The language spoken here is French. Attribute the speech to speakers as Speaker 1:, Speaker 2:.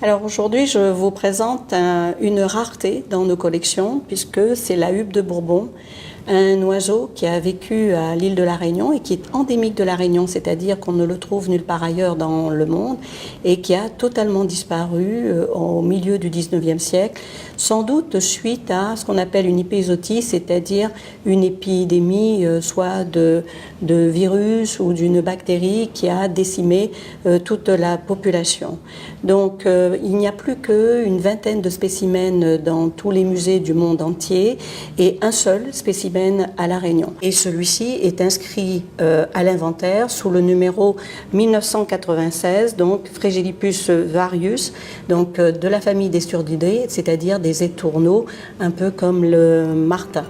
Speaker 1: Alors aujourd'hui, je vous présente une rareté dans nos collections puisque c'est la huppe de Bourbon, un oiseau qui a vécu à l'île de la Réunion et qui est endémique de la Réunion, c'est-à-dire qu'on ne le trouve nulle part ailleurs dans le monde et qui a totalement disparu au milieu du 19e siècle, sans doute suite à ce qu'on appelle une épizootie, c'est-à-dire une épidémie soit de virus ou d'une bactérie qui a décimé toute la population. Donc il n'y a plus qu'une vingtaine de spécimens dans tous les musées du monde entier et un seul spécimen à La Réunion. Et celui-ci est inscrit à l'inventaire sous le numéro 1996, donc Frigilipus varius, donc de la famille des Sturdidés, c'est-à-dire des étourneaux, un peu comme le martin.